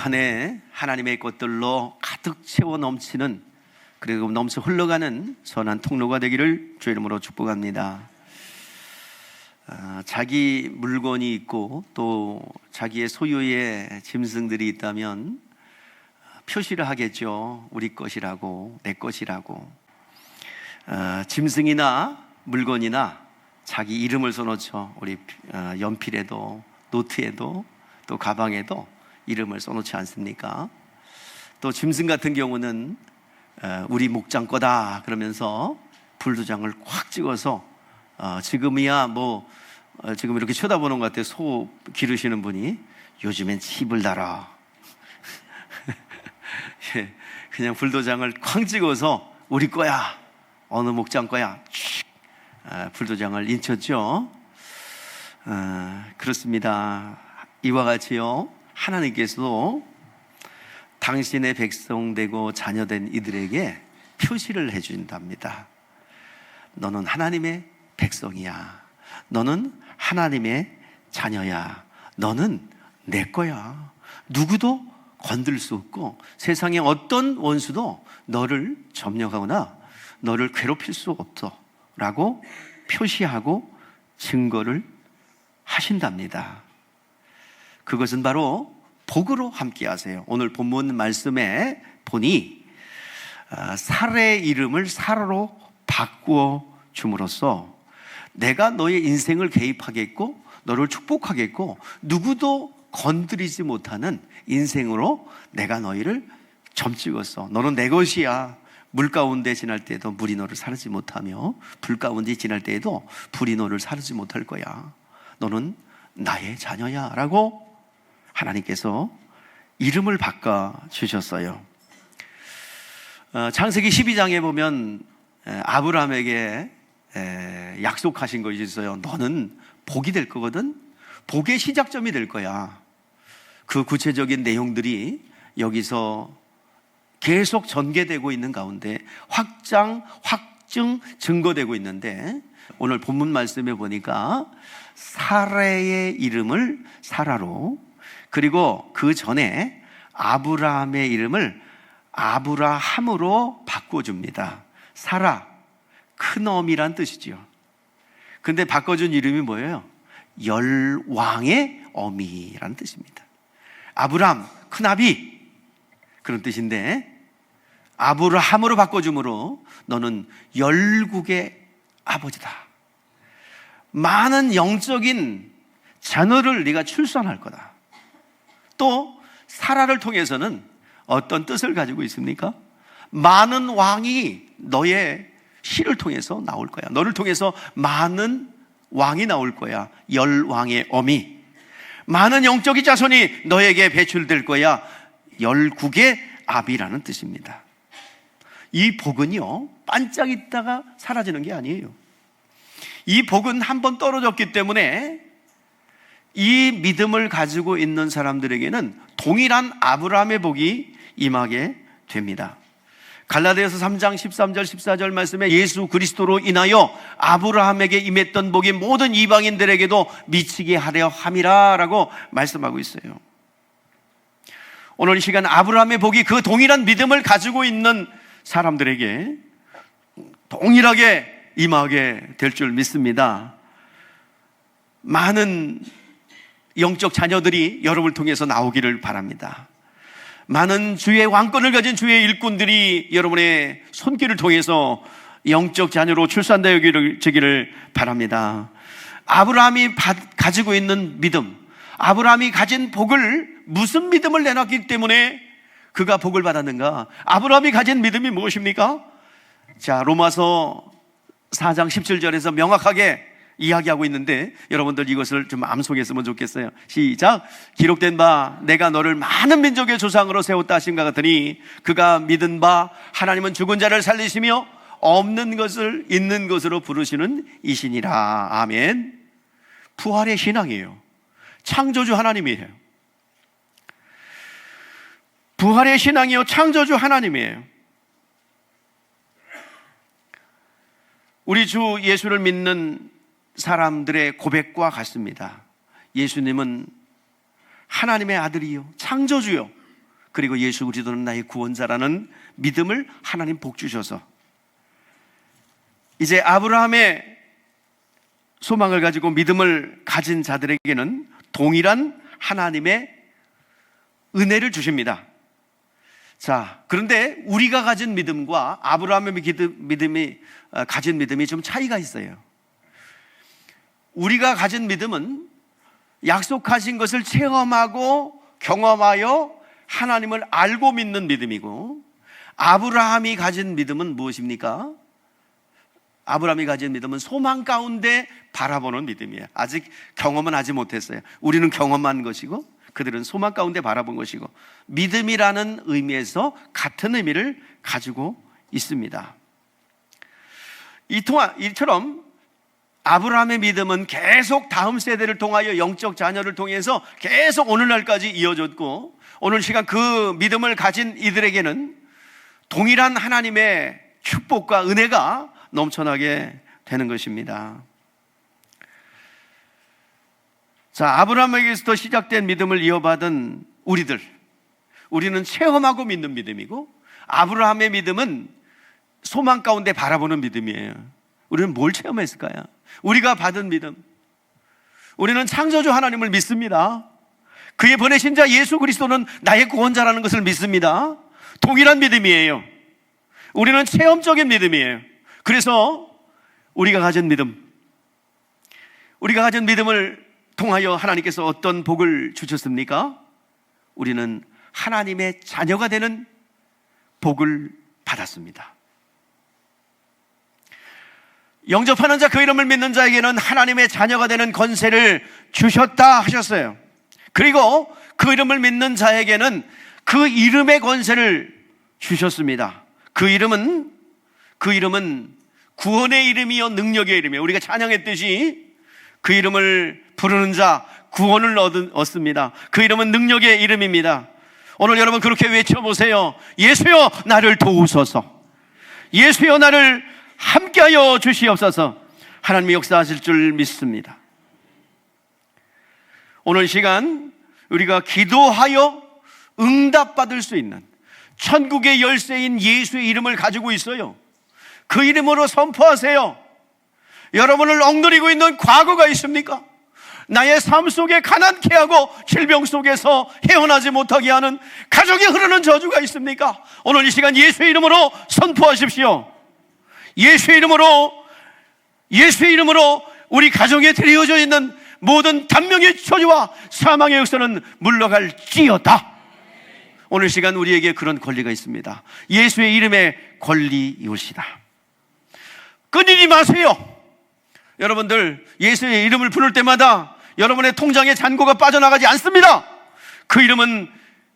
한 해 하나님의 것들로 가득 채워 넘치는, 그리고 넘쳐 흘러가는 선한 통로가 되기를 주의 이름으로 축복합니다. 자기 물건이 있고 또 자기의 소유의 짐승들이 있다면 표시를 하겠죠. 우리 것이라고, 내 것이라고. 짐승이나 물건이나 자기 이름을 써놓죠. 우리 연필에도, 노트에도, 또 가방에도 이름을 써놓지 않습니까? 또 짐승 같은 경우는 우리 목장 거다 그러면서 불도장을 꽉 찍어서 지금이야 지금 이렇게 쳐다보는 것 같아요. 소 기르시는 분이 요즘엔 칩을 달아. 그냥 불도장을 쾅 찍어서 우리 거야, 어느 목장 거야, 불도장을 인쳤죠. 그렇습니다. 이와 같이요, 하나님께서도 당신의 백성 되고 자녀된 이들에게 표시를 해준답니다. 너는 하나님의 백성이야. 너는 하나님의 자녀야. 너는 내 거야. 누구도 건들 수 없고 세상의 어떤 원수도 너를 점령하거나 너를 괴롭힐 수 없어 라고 표시하고 증거를 하신답니다. 그것은 바로 복으로 함께 하세요. 오늘 본문 말씀에 보니 살의 이름을 사라로 바꾸어 줌으로써 내가 너의 인생을 개입하겠고 너를 축복하겠고 누구도 건드리지 못하는 인생으로 내가 너희를 점찍었어. 너는 내 것이야. 물 가운데 지날 때에도 물이 너를 사르지 못하며 불 가운데 지날 때에도 불이 너를 사르지 못할 거야. 너는 나의 자녀야 라고 하나님께서 이름을 바꿔주셨어요. 창세기 12장에 보면 아브라함에게 약속하신 것이 있어요. 너는 복이 될 거거든. 복의 시작점이 될 거야. 그 구체적인 내용들이 여기서 계속 전개되고 있는 가운데 확증, 증거되고 있는데 오늘 본문 말씀에 보니까 사라의 이름을 사라로, 그리고 그 전에 아브라함의 이름을 아브라함으로 바꿔줍니다. 사라, 큰어미란 뜻이죠. 근데 바꿔준 이름이 뭐예요? 열왕의 어미라는 뜻입니다. 아브람, 큰아비 그런 뜻인데 아브라함으로 바꿔줌으로 너는 열국의 아버지다. 많은 영적인 자녀를 네가 출산할 거다. 또 사라를 통해서는 어떤 뜻을 가지고 있습니까? 많은 왕이 너의 씨를 통해서 나올 거야. 너를 통해서 많은 왕이 나올 거야. 열왕의 어미. 많은 영적인 자손이 너에게 배출될 거야. 열국의 아비라는 뜻입니다. 이 복은요, 반짝 있다가 사라지는 게 아니에요. 이 복은 한번 떨어졌기 때문에 이 믿음을 가지고 있는 사람들에게는 동일한 아브라함의 복이 임하게 됩니다. 갈라디아서 3장 13절 14절 말씀에 예수 그리스도로 인하여 아브라함에게 임했던 복이 모든 이방인들에게도 미치게 하려 함이라 라고 말씀하고 있어요. 오늘 이 시간 아브라함의 복이 그 동일한 믿음을 가지고 있는 사람들에게 동일하게 임하게 될 줄 믿습니다. 많은 영적 자녀들이 여러분을 통해서 나오기를 바랍니다. 많은 주의 왕권을 가진 주의 일꾼들이 여러분의 손길을 통해서 영적 자녀로 출산되기를 바랍니다. 아브라함이 가지고 있는 믿음, 아브라함이 가진 복을, 무슨 믿음을 내놨기 때문에 그가 복을 받았는가? 아브라함이 가진 믿음이 무엇입니까? 자, 로마서 4장 17절에서 명확하게 이야기하고 있는데 여러분들 이것을 좀 암송했으면 좋겠어요. 시작. 기록된 바 내가 너를 많은 민족의 조상으로 세웠다 하신가 같으니 그가 믿은 바 하나님은 죽은 자를 살리시며 없는 것을 있는 것으로 부르시는 이신이라. 아멘. 부활의 신앙이에요. 창조주 하나님이에요. 부활의 신앙이요, 창조주 하나님이에요. 우리 주 예수를 믿는 사람들의 고백과 같습니다. 예수님은 하나님의 아들이요, 창조주요, 그리고 예수 그리스도는 나의 구원자라는 믿음을 하나님 복 주셔서 이제 아브라함의 소망을 가지고 믿음을 가진 자들에게는 동일한 하나님의 은혜를 주십니다. 자, 그런데 우리가 가진 믿음과 아브라함의 믿음이 가진 믿음이 좀 차이가 있어요. 우리가 가진 믿음은 약속하신 것을 체험하고 경험하여 하나님을 알고 믿는 믿음이고, 아브라함이 가진 믿음은 무엇입니까? 아브라함이 가진 믿음은 소망 가운데 바라보는 믿음이에요. 아직 경험은 하지 못했어요. 우리는 경험한 것이고 그들은 소망 가운데 바라본 것이고, 믿음이라는 의미에서 같은 의미를 가지고 있습니다. 이처럼 아브라함의 믿음은 계속 다음 세대를 통하여 영적 자녀를 통해서 계속 오늘날까지 이어졌고, 오늘 시간 그 믿음을 가진 이들에게는 동일한 하나님의 축복과 은혜가 넘쳐나게 되는 것입니다. 자, 아브라함에게서부터 시작된 믿음을 이어받은 우리는 체험하고 믿는 믿음이고, 아브라함의 믿음은 소망 가운데 바라보는 믿음이에요. 우리는 뭘 체험했을까요? 우리가 받은 믿음, 우리는 창조주 하나님을 믿습니다. 그의 보내신 자 예수 그리스도는 나의 구원자라는 것을 믿습니다. 동일한 믿음이에요. 우리는 체험적인 믿음이에요. 그래서 우리가 가진 믿음을 통하여 하나님께서 어떤 복을 주셨습니까? 우리는 하나님의 자녀가 되는 복을 받았습니다. 영접하는 자, 그 이름을 믿는 자에게는 하나님의 자녀가 되는 권세를 주셨다 하셨어요. 그리고 그 이름을 믿는 자에게는 그 이름의 권세를 주셨습니다. 그 이름은 구원의 이름이요 능력의 이름이에요. 우리가 찬양했듯이 그 이름을 부르는 자 구원을 얻습니다. 그 이름은 능력의 이름입니다. 오늘 여러분 그렇게 외쳐보세요. 예수여 나를 도우소서. 예수여 나를 함께하여 주시옵소서. 하나님이 역사하실 줄 믿습니다. 오늘 시간 우리가 기도하여 응답받을 수 있는 천국의 열쇠인 예수의 이름을 가지고 있어요. 그 이름으로 선포하세요. 여러분을 억누르고 있는 과거가 있습니까? 나의 삶 속에 가난케 하고 질병 속에서 헤어나지 못하게 하는 가족에 흐르는 저주가 있습니까? 오늘 이 시간 예수의 이름으로 선포하십시오. 예수의 이름으로 우리 가정에 드려져 있는 모든 단명의 저주와 사망의 역사는 물러갈지어다. 오늘 시간 우리에게 그런 권리가 있습니다. 예수의 이름의 권리이옵시다. 끊이지 마세요. 여러분들 예수의 이름을 부를 때마다 여러분의 통장에 잔고가 빠져나가지 않습니다. 그 이름은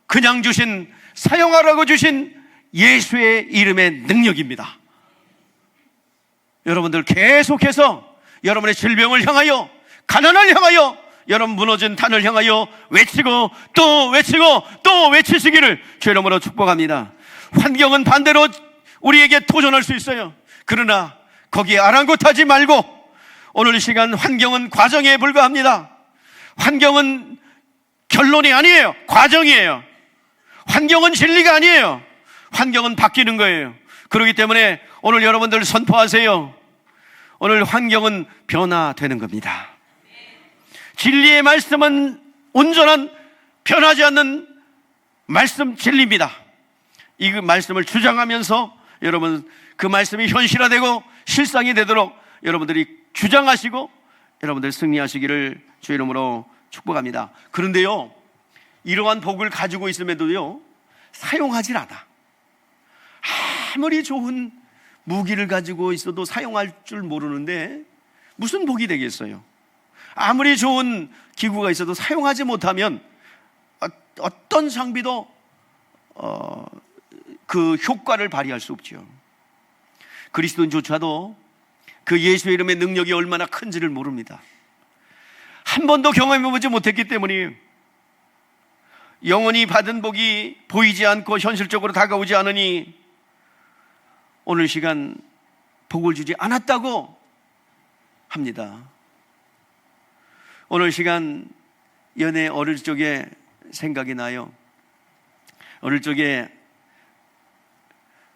그냥 주신, 사용하라고 주신 예수의 이름의 능력입니다. 여러분들 계속해서 여러분의 질병을 향하여, 가난을 향하여, 여러분 무너진 단을 향하여 외치고 또 외치고 또 외치시기를 주의 이름으로 축복합니다. 환경은 반대로 우리에게 도전할 수 있어요. 그러나 거기에 아랑곳하지 말고, 오늘 이 시간 환경은 과정에 불과합니다. 환경은 결론이 아니에요. 과정이에요. 환경은 진리가 아니에요. 환경은 바뀌는 거예요. 그렇기 때문에 오늘 여러분들 선포하세요. 오늘 환경은 변화되는 겁니다. 진리의 말씀은 온전한, 변하지 않는 말씀 진리입니다. 이 말씀을 주장하면서 여러분 그 말씀이 현실화되고 실상이 되도록 여러분들이 주장하시고 여러분들 승리하시기를 주의 이름으로 축복합니다. 그런데요, 이러한 복을 가지고 있음에도요 사용하질 않아. 아무리 좋은 무기를 가지고 있어도 사용할 줄 모르는데 무슨 복이 되겠어요? 아무리 좋은 기구가 있어도 사용하지 못하면 어떤 장비도 그 효과를 발휘할 수 없죠. 그리스도인조차도 그 예수의 이름의 능력이 얼마나 큰지를 모릅니다. 한 번도 경험해보지 못했기 때문이에요. 영원히 받은 복이 보이지 않고 현실적으로 다가오지 않으니 오늘 시간 복을 주지 않았다고 합니다. 오늘 시간 연애 어릴 적에 생각이 나요. 어릴 적에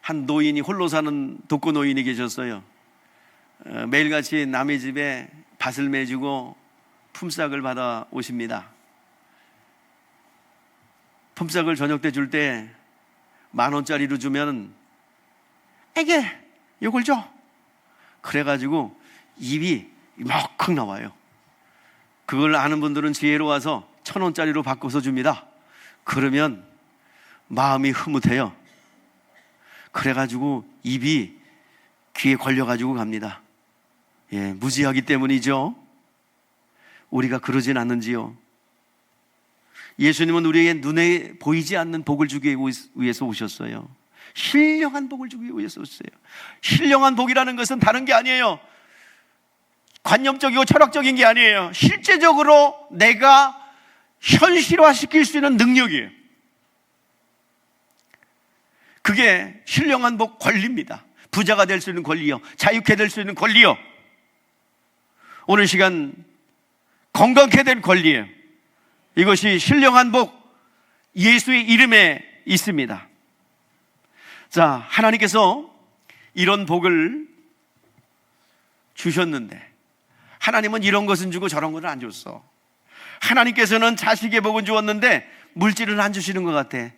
한 노인이, 홀로 사는 독거 노인이 계셨어요. 매일같이 남의 집에 밭을 매주고 품삯을 받아 오십니다. 품삯을 저녁 때 줄 때 10,000원짜리로 주면 에게 요걸 줘. 그래가지고 입이 먹컥 나와요. 그걸 아는 분들은 지혜로워서 1,000원짜리로 바꿔서 줍니다. 그러면 마음이 흐뭇해요. 그래가지고 입이 귀에 걸려가지고 갑니다. 예, 무지하기 때문이죠. 우리가 그러진 않는지요. 예수님은 우리에게 눈에 보이지 않는 복을 주기 위해서 오셨어요. 신령한 복을 주기 위해서 오셨어요. 신령한 복이라는 것은 다른 게 아니에요. 관념적이고 철학적인 게 아니에요. 실제적으로 내가 현실화시킬 수 있는 능력이에요. 그게 신령한 복 권리입니다. 부자가 될 수 있는 권리요, 자유케 될 수 있는 권리요, 오늘 시간 건강케 될 권리예요. 이것이 신령한 복, 예수의 이름에 있습니다. 자, 하나님께서 이런 복을 주셨는데 하나님은 이런 것은 주고 저런 것은 안 줬어. 하나님께서는 자식의 복은 주었는데 물질은 안 주시는 것 같아.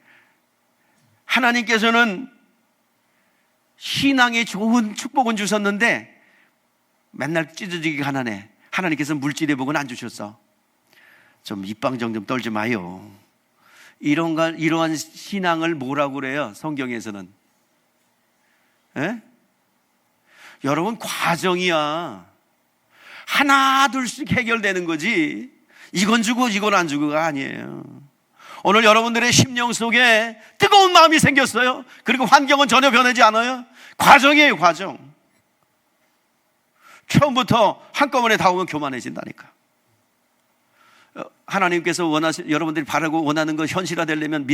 하나님께서는 신앙에 좋은 축복은 주셨는데 맨날 찢어지기 가난해. 하나님께서는 물질의 복은 안 주셨어. 좀 입방정 좀 떨지 마요. 이러한 신앙을 뭐라고 그래요? 성경에서는. 에? 여러분, 과정이야. 하나 둘씩 해결되는 거지 이건 주고 이건 안 주고가 아니에요. 오늘 여러분들의 심령 속에 뜨거운 마음이 생겼어요. 그리고 환경은 전혀 변하지 않아요. 과정이에요, 과정. 처음부터 한꺼번에 다 오면 교만해진다니까. 하나님께서 여러분들이 바라고 원하는 것 현실화되려면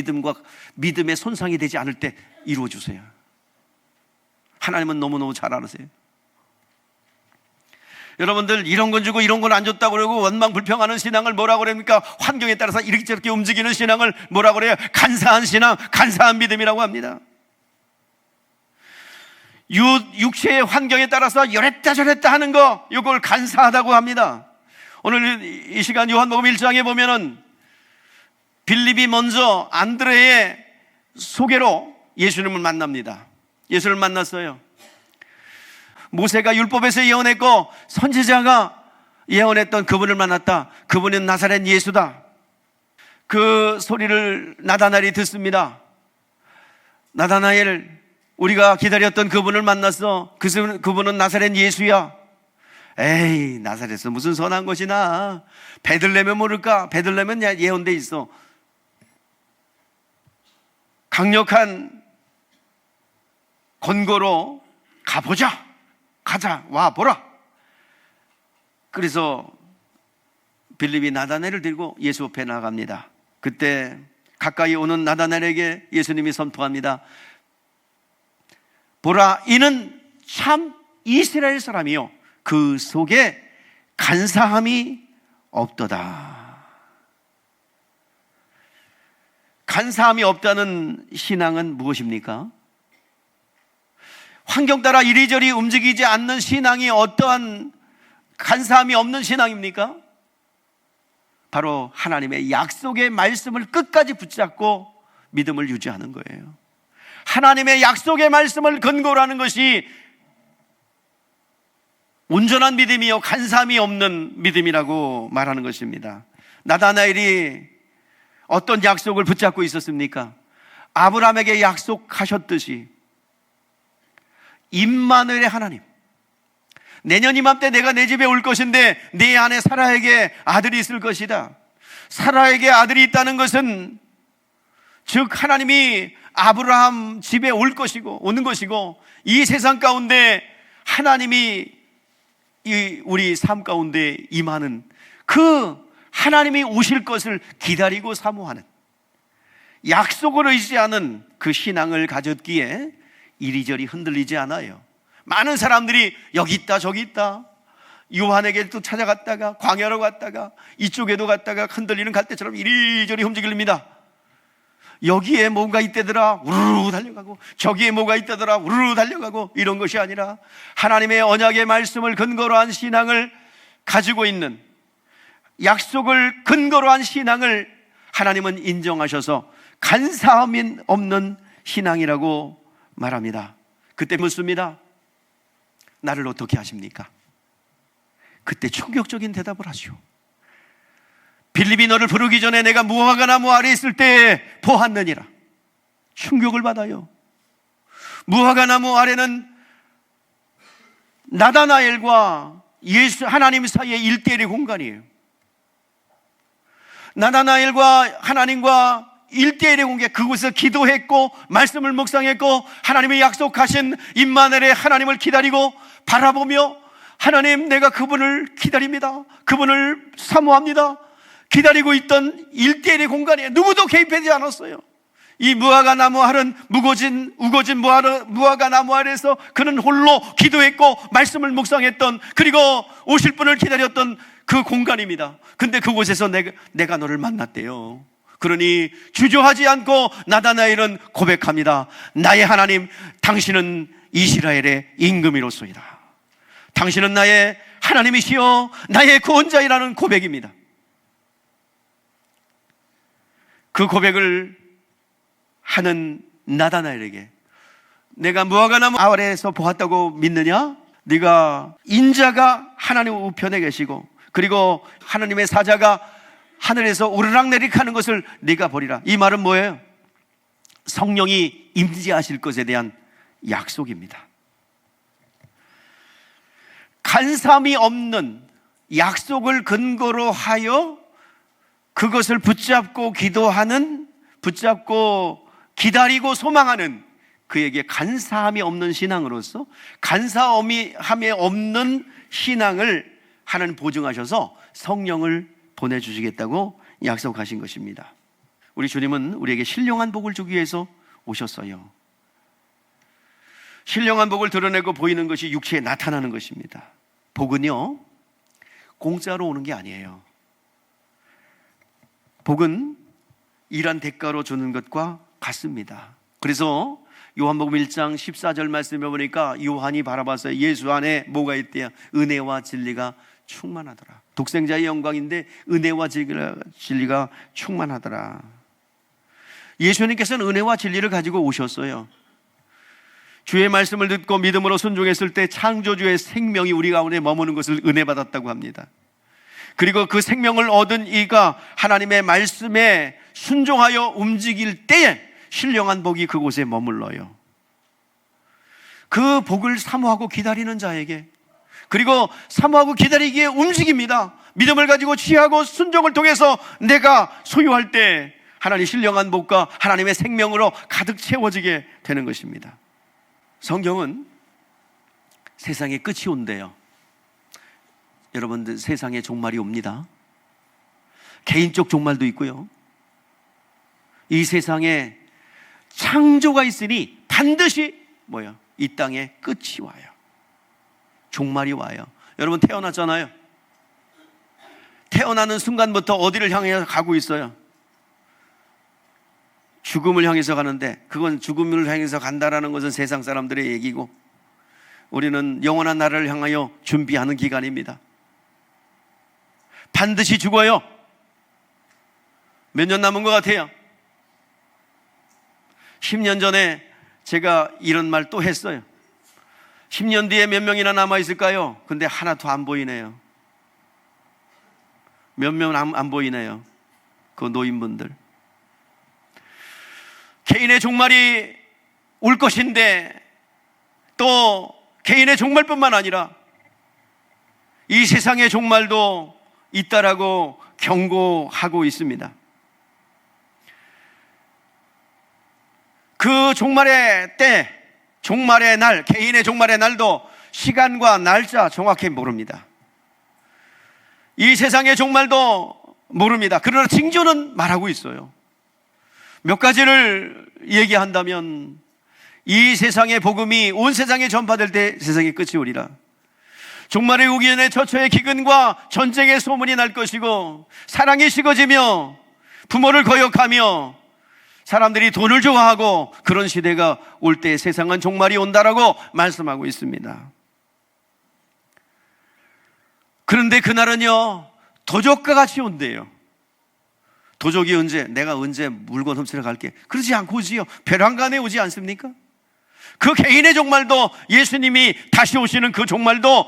믿음의 손상이 되지 않을 때 이루어주세요. 하나님은 너무너무 잘 알으세요. 여러분들, 이런 건 주고 이런 건 안 줬다고 그러고 원망 불평하는 신앙을 뭐라고 그럽니까? 환경에 따라서 이렇게 저렇게 움직이는 신앙을 뭐라고 그래요? 간사한 신앙, 간사한 믿음이라고 합니다. 육체의 환경에 따라서 이랬다 저랬다 하는 거, 이걸 간사하다고 합니다. 오늘 이 시간 요한복음 1장에 보면은 빌립이 먼저 안드레의 소개로 예수님을 만납니다. 예수를 만났어요. 모세가 율법에서 예언했고 선지자가 예언했던 그분을 만났다. 그분은 나사렛 예수다. 그 소리를 나다나엘이 듣습니다. 나다나엘, 우리가 기다렸던 그분을 만났어. 그분은 나사렛 예수야. 에이, 나사렛은 무슨 선한 것이나. 베들레헴은 모를까? 베들레헴은 예언돼 있어. 강력한 권고로 가보자, 가자, 와 보라. 그래서 빌립이 나다나엘을 들고 예수 앞에 나갑니다. 그때 가까이 오는 나다나엘에게 예수님이 선포합니다. 보라, 이는 참 이스라엘 사람이요 그 속에 간사함이 없도다. 간사함이 없다는 신앙은 무엇입니까? 환경 따라 이리저리 움직이지 않는 신앙이 어떠한 간사함이 없는 신앙입니까? 바로 하나님의 약속의 말씀을 끝까지 붙잡고 믿음을 유지하는 거예요. 하나님의 약속의 말씀을 근거로 하는 것이 온전한 믿음이요 간사함이 없는 믿음이라고 말하는 것입니다. 나다나엘이 어떤 약속을 붙잡고 있었습니까? 아브라함에게 약속하셨듯이 임마누엘의 하나님, 내년 이맘때 내가 내 집에 올 것인데 내 안에 사라에게 아들이 있을 것이다. 사라에게 아들이 있다는 것은 즉 하나님이 아브라함 집에 오는 것이고 이 세상 가운데 하나님이 우리 삶 가운데 임하는 그 하나님이 오실 것을 기다리고 사모하는 약속을 의지하는 그 신앙을 가졌기에 이리저리 흔들리지 않아요. 많은 사람들이 여기 있다 저기 있다, 요한에게 또 찾아갔다가 광야로 갔다가 이쪽에도 갔다가 흔들리는 갈대처럼 이리저리 움직입니다. 여기에 뭔가 있대더라 우르르 달려가고, 저기에 뭐가 있다더라 우르르 달려가고, 이런 것이 아니라 하나님의 언약의 말씀을 근거로 한 신앙을 가지고 있는, 약속을 근거로 한 신앙을 하나님은 인정하셔서 간사함이 없는 신앙이라고 말합니다. 그때 묻습니다. 나를 어떻게 하십니까? 그때 충격적인 대답을 하죠. 빌립이 너를 부르기 전에 내가 무화과 나무 아래 있을 때 보았느니라. 충격을 받아요. 무화과 나무 아래는 나다나엘과 예수 하나님 사이의 1대1의 공간이에요. 나다나엘과 하나님과 1대1의 공간, 그곳에서 기도했고 말씀을 묵상했고 하나님의 약속하신 임마누엘의 하나님을 기다리고 바라보며, 하나님 내가 그분을 기다립니다, 그분을 사모합니다, 기다리고 있던 1대1의 공간에 누구도 개입하지 않았어요. 이 무화과 나무 아래는 우거진 무화과 나무 아래에서 그는 홀로 기도했고 말씀을 묵상했던, 그리고 오실 분을 기다렸던 그 공간입니다. 근데 그곳에서 내가 너를 만났대요. 그러니 주저하지 않고 나다나엘은 고백합니다. 나의 하나님, 당신은 이스라엘의 임금이로소이다. 당신은 나의 하나님이시여 나의 구원자이라는 고백입니다. 그 고백을 하는 나다나엘에게 내가 무화과 나무 아래에서 보았다고 믿느냐? 네가 인자가 하나님 우편에 계시고 그리고 하나님의 사자가 하늘에서 오르락내리락 하는 것을 네가 보리라. 이 말은 뭐예요? 성령이 임재하실 것에 대한 약속입니다. 간삼이 없는 약속을 근거로 하여 그것을 붙잡고 기도하는, 붙잡고 기다리고 소망하는 그에게 간사함이 없는 신앙으로서, 간사함이 없는 신앙을 하나님 보증하셔서 성령을 보내주시겠다고 약속하신 것입니다. 우리 주님은 우리에게 신령한 복을 주기 위해서 오셨어요. 신령한 복을 드러내고 보이는 것이 육체에 나타나는 것입니다. 복은요, 공짜로 오는 게 아니에요. 복은 일한 대가로 주는 것과 같습니다. 그래서 요한복음 1장 14절 말씀해 보니까 요한이 바라봐서 예수 안에 뭐가 있대요? 은혜와 진리가 충만하더라. 독생자의 영광인데 은혜와 진리가 충만하더라. 예수님께서는 은혜와 진리를 가지고 오셨어요. 주의 말씀을 듣고 믿음으로 순종했을 때 창조주의 생명이 우리 가운데 머무는 것을 은혜 받았다고 합니다. 그리고 그 생명을 얻은 이가 하나님의 말씀에 순종하여 움직일 때에 신령한 복이 그곳에 머물러요. 그 복을 사모하고 기다리는 자에게, 그리고 사모하고 기다리기에 움직입니다. 믿음을 가지고 취하고 순종을 통해서 내가 소유할 때 하나님 신령한 복과 하나님의 생명으로 가득 채워지게 되는 것입니다. 성경은 세상에 끝이 온대요. 여러분들, 세상에 종말이 옵니다. 개인적 종말도 있고요. 이 세상에 창조가 있으니 반드시 뭐예요? 이 땅에 끝이 와요. 종말이 와요. 여러분 태어났잖아요. 태어나는 순간부터 어디를 향해 가고 있어요? 죽음을 향해서 가는데, 그건 죽음을 향해서 간다라는 것은 세상 사람들의 얘기고, 우리는 영원한 나라를 향하여 준비하는 기간입니다. 반드시 죽어요. 몇 년 남은 것 같아요? 10년 전에 제가 이런 말 또 했어요. 10년 뒤에 몇 명이나 남아있을까요? 근데 하나도 안 보이네요. 몇 명 안 보이네요. 그 노인분들. 개인의 종말이 올 것인데, 또 개인의 종말뿐만 아니라 이 세상의 종말도 있다라고 경고하고 있습니다. 그 종말의 때, 종말의 날, 개인의 종말의 날도 시간과 날짜 정확히 모릅니다. 이 세상의 종말도 모릅니다. 그러나 징조는 말하고 있어요. 몇 가지를 얘기한다면, 이 세상의 복음이 온 세상에 전파될 때 세상의 끝이 오리라. 종말의 오기 전에 처처의 기근과 전쟁의 소문이 날 것이고, 사랑이 식어지며 부모를 거역하며 사람들이 돈을 좋아하고 그런 시대가 올 때 세상은 종말이 온다라고 말씀하고 있습니다. 그런데 그날은요, 도적과 같이 온대요. 도적이 내가 언제 물건 훔치러 갈게, 그러지 않고 오지요. 벼랑간에 오지 않습니까? 그 개인의 종말도, 예수님이 다시 오시는 그 종말도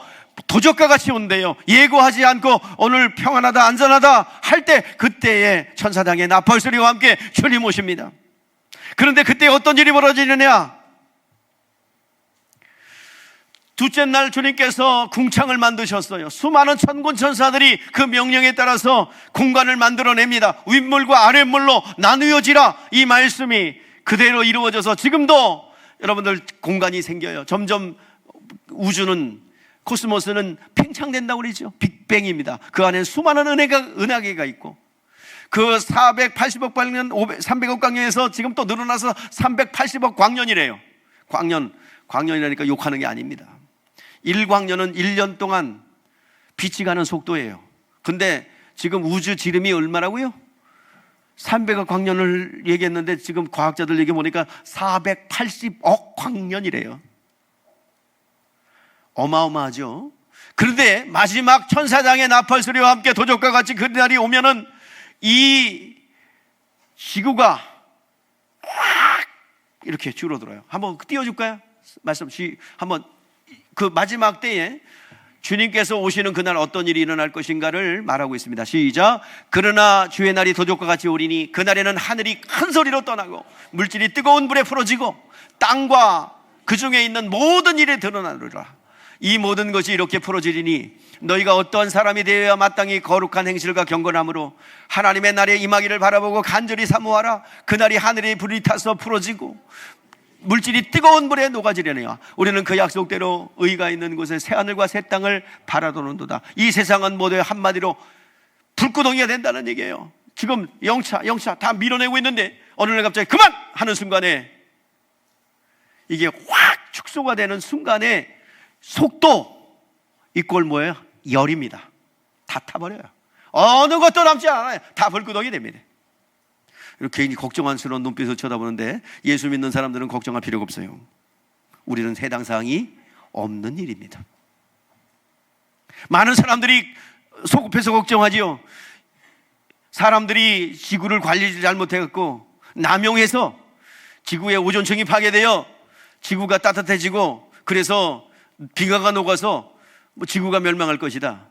도적과 같이 온대요. 예고하지 않고 오늘 평안하다 안전하다 할 때, 그때에 천사장의 나팔 소리와 함께 주님 오십니다. 그런데 그때 어떤 일이 벌어지느냐? 둘째 날 주님께서 궁창을 만드셨어요. 수많은 천군 천사들이 그 명령에 따라서 공간을 만들어냅니다. 윗물과 아랫물로 나누어지라, 이 말씀이 그대로 이루어져서 지금도 여러분들 공간이 생겨요. 점점 우주는, 코스모스는 팽창된다고 그러죠. 빅뱅입니다. 그 안에 수많은 은하계가 있고, 그 480억 광년, 300억 광년에서 지금 또 늘어나서 380억 광년이래요. 광년이라니까 욕하는 게 아닙니다. 1광년은 1년 동안 빛이 가는 속도예요. 근데 지금 우주 지름이 얼마라고요? 300억 광년을 얘기했는데 지금 과학자들 얘기 보니까 480억 광년이래요. 어마어마하죠. 그런데 마지막 천사장의 나팔 소리와 함께 도적과 같이 그 날이 오면은 이 지구가 이렇게 줄어들어요. 한번 띄워줄까요? 한번 그 마지막 때에 주님께서 오시는 그날 어떤 일이 일어날 것인가를 말하고 있습니다. 시작. 그러나 주의 날이 도적과 같이 오리니 그날에는 하늘이 큰 소리로 떠나고 물질이 뜨거운 불에 풀어지고 땅과 그 중에 있는 모든 일이 드러나리라. 이 모든 것이 이렇게 풀어지리니 너희가 어떠한 사람이 되어야 마땅히 거룩한 행실과 경건함으로 하나님의 날에 임하기를 바라보고 간절히 사모하라. 그날이 하늘에 불이 타서 풀어지고 물질이 뜨거운 불에 녹아지려니와 우리는 그 약속대로 의가 있는 곳에 새하늘과 새 땅을 바라보는도다. 이 세상은 모두 한마디로 불구덩이가 된다는 얘기예요. 지금 영차 다 밀어내고 있는데 어느 날 갑자기 그만! 하는 순간에, 이게 확 축소가 되는 순간에 속도 이꼴 뭐예요? 열입니다. 다 타버려요. 어느 것도 남지 않아요. 다 불구덩이 됩니다. 괜히 걱정스러운 눈빛으로 쳐다보는데 예수 믿는 사람들은 걱정할 필요가 없어요. 우리는 해당 사항이 없는 일입니다. 많은 사람들이 속급해서 걱정하지요. 사람들이 지구를 관리를 잘못해갖고 남용해서 지구의 오존층이 파괴되어 지구가 따뜻해지고, 그래서 빙하가 녹아서 지구가 멸망할 것이다.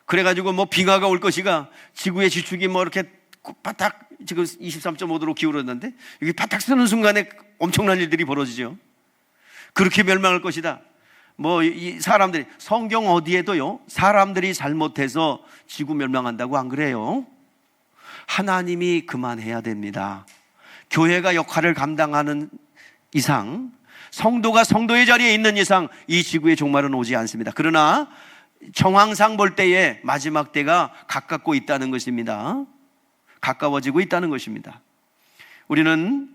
그래가지고 빙하가 올 것이가 지구의 지축이 이렇게 바닥 지금 23.5도로 기울었는데 이게 바닥 쓰는 순간에 엄청난 일들이 벌어지죠. 그렇게 멸망할 것이다. 이 사람들이, 성경 어디에도요 사람들이 잘못해서 지구 멸망한다고 안 그래요. 하나님이 그만해야 됩니다. 교회가 역할을 감당하는 이상, 성도가 성도의 자리에 있는 이상 이 지구의 종말은 오지 않습니다. 그러나 정황상 볼 때에 마지막 때가 가깝고 있다는 것입니다. 가까워지고 있다는 것입니다. 우리는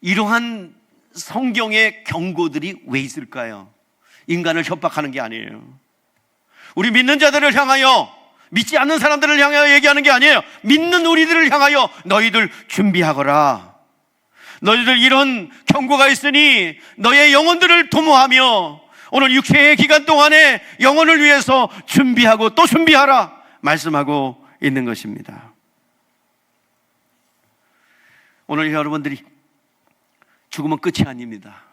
이러한 성경의 경고들이 왜 있을까요? 인간을 협박하는 게 아니에요. 우리 믿는 자들을 향하여, 믿지 않는 사람들을 향하여 얘기하는 게 아니에요. 믿는 우리들을 향하여 너희들 준비하거라. 너희들 이런 경고가 있으니 너의 영혼들을 도모하며 오늘 육체의 기간 동안에 영혼을 위해서 준비하고 또 준비하라 말씀하고 있는 것입니다. 오늘 여러분들이 죽으면 끝이 아닙니다.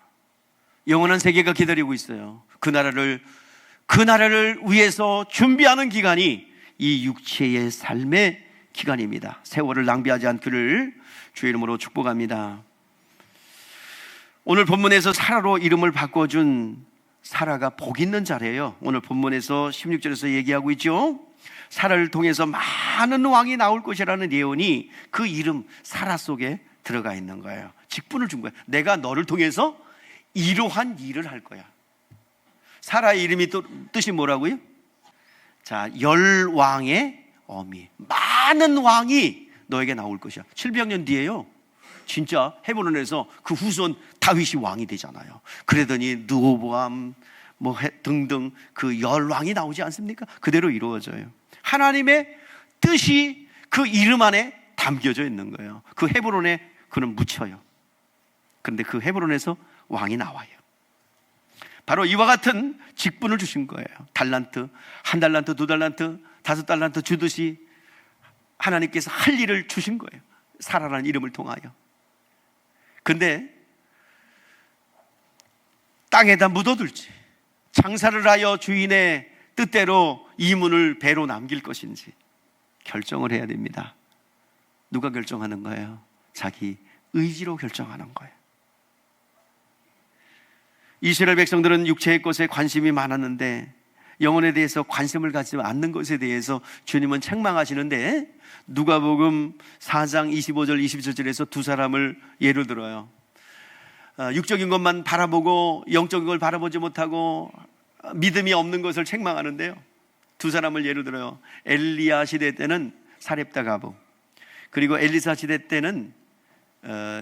영원한 세계가 기다리고 있어요. 그 나라를 위해서 준비하는 기간이 이 육체의 삶의 기간입니다. 세월을 낭비하지 않기를 주의 이름으로 축복합니다. 오늘 본문에서 사라로 이름을 바꿔준 사라가 복 있는 자래요. 오늘 본문에서 16절에서 얘기하고 있죠. 사라를 통해서 많은 왕이 나올 것이라는 예언이 그 이름 사라 속에 들어가 있는 거예요. 직분을 준 거예요. 내가 너를 통해서 이러한 일을 할 거야. 사라의 이름이 또 뜻이 뭐라고요? 자, 열왕의 어미, 많은 왕이 너에게 나올 것이야. 700년 뒤에요, 진짜 헤브론에서 그 후손 다윗이 왕이 되잖아요. 그러더니 르호보암 등등 그 열왕이 나오지 않습니까? 그대로 이루어져요. 하나님의 뜻이 그 이름 안에 다 담겨져 있는 거예요. 그 헤브론에 그는 묻혀요. 그런데 그 헤브론에서 왕이 나와요. 바로 이와 같은 직분을 주신 거예요. 달란트, 한 달란트, 두 달란트, 다섯 달란트 주듯이 하나님께서 할 일을 주신 거예요. 사라라는 이름을 통하여. 근데 땅에다 묻어둘지, 장사를 하여 주인의 뜻대로 이문을 배로 남길 것인지 결정을 해야 됩니다. 누가 결정하는 거예요? 자기 의지로 결정하는 거예요. 이스라엘 백성들은 육체의 것에 관심이 많았는데 영혼에 대해서 관심을 갖지 않는 것에 대해서 주님은 책망하시는데, 누가복음 4장 25절 27절에서 두 사람을 예를 들어요. 육적인 것만 바라보고 영적인 걸 바라보지 못하고 믿음이 없는 것을 책망하는데요, 두 사람을 예를 들어요. 엘리야 시대 때는 사렙다 가부, 그리고 엘리사 시대 때는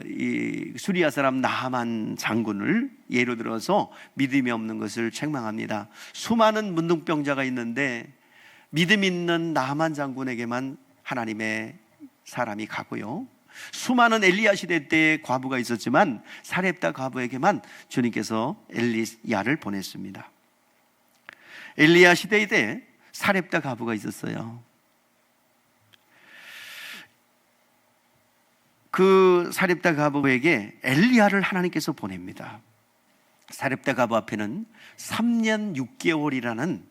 이 수리아 사람 나하만 장군을 예로 들어서 믿음이 없는 것을 책망합니다. 수많은 문둥병자가 있는데 믿음 있는 나하만 장군에게만 하나님의 사람이 가고요, 수많은 엘리야 시대 때의 과부가 있었지만 사렙다 과부에게만 주님께서 엘리야를 보냈습니다. 엘리야 시대 때 사렙다 과부가 있었어요. 그 사렙다 과부에게 엘리야를 하나님께서 보냅니다. 사렙다 과부 앞에는 3년 6개월이라는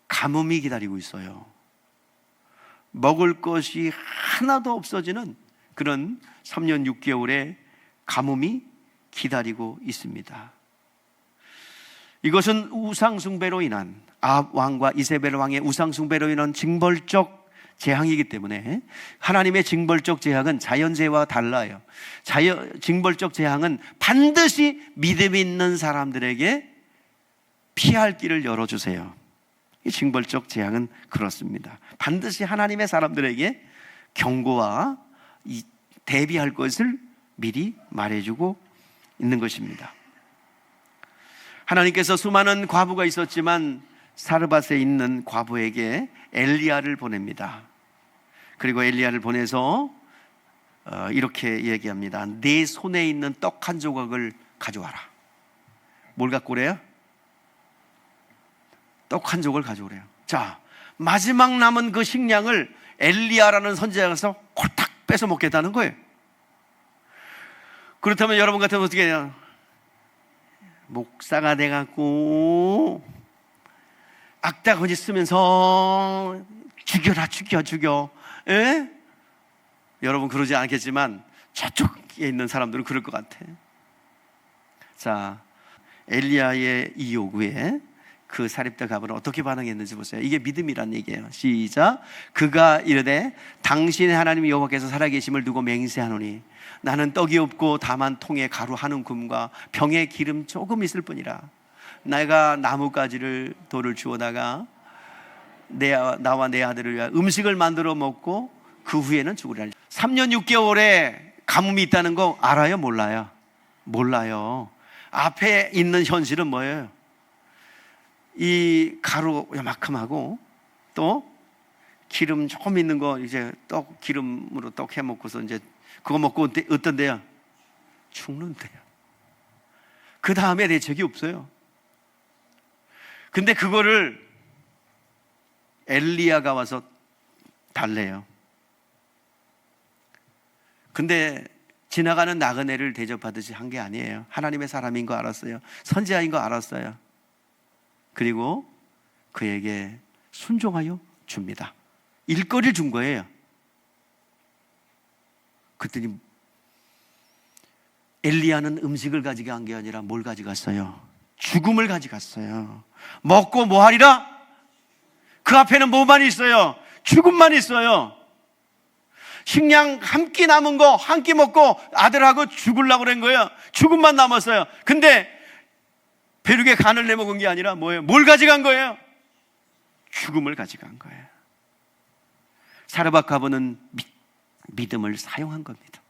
가뭄이 기다리고 있어요. 먹을 것이 하나도 없어지는 그런 3년 6개월의 가뭄이 기다리고 있습니다. 이것은 우상숭배로 인한, 아합 왕과 이세벨 왕의 우상숭배로 인한 징벌적 재앙이기 때문에, 하나님의 징벌적 재앙은 자연재해와 달라요. 징벌적 재앙은 반드시 믿음 있는 사람들에게 피할 길을 열어주세요. 이 징벌적 재앙은 그렇습니다. 반드시 하나님의 사람들에게 경고와 대비할 것을 미리 말해주고 있는 것입니다. 하나님께서 수많은 과부가 있었지만 사르밧에 있는 과부에게 엘리야를 보냅니다. 그리고 엘리야를 보내서 이렇게 얘기합니다. 내 손에 있는 떡 한 조각을 가져와라. 뭘 갖고 오래요? 떡 한 조각을 가져오래요. 자, 마지막 남은 그 식량을 엘리야라는 선지자가 가서 홀딱 뺏어 먹겠다는 거예요. 그렇다면 여러분 같으면 어떻게 해요? 목사가 돼갖고 악다거지 쓰면서 죽여라, 죽여. 예? 여러분 그러지 않겠지만 저쪽에 있는 사람들은 그럴 것 같아. 자, 엘리야의 이 요구에 그 사렙다 과부는 어떻게 반응했는지 보세요. 이게 믿음이란 얘기예요. 시작. 그가 이르되 당신의 하나님 여호와께서 살아계심을 두고 맹세하노니 나는 떡이 없고 다만 통에 가루 한 움큼과 병에 기름 조금 있을 뿐이라. 내가 나뭇가지를 돌을 주워다가 나와 내 아들을 위하여 음식을 만들어 먹고 그 후에는 죽으리라. 3년 6개월에 가뭄이 있다는 거 알아요? 몰라요? 몰라요. 앞에 있는 현실은 뭐예요? 이 가루 요만큼하고 또 기름 조금 있는 거, 이제 떡 기름으로 떡 해 먹고서 이제 그거 먹고 어떤데요? 죽는데요. 그 다음에 대책이 없어요. 근데 그거를 엘리야가 와서 달래요. 근데 지나가는 나그네를 대접하듯이 한 게 아니에요. 하나님의 사람인 거 알았어요. 선지자인 거 알았어요. 그리고 그에게 순종하여 줍니다. 일거리를 준 거예요. 그랬더니 엘리야는 음식을 가져간 게 아니라 뭘 가져갔어요? 죽음을 가져갔어요. 먹고 뭐 하리라? 그 앞에는 뭐만 있어요? 죽음만 있어요. 식량 한 끼 남은 거 한 끼 먹고 아들하고 죽으려고 그런 거예요. 죽음만 남았어요. 근데 벼룩에 간을 내먹은 게 아니라 뭐예요? 뭘 가져간 거예요? 죽음을 가져간 거예요. 사르밧 과부는 믿음을 사용한 겁니다.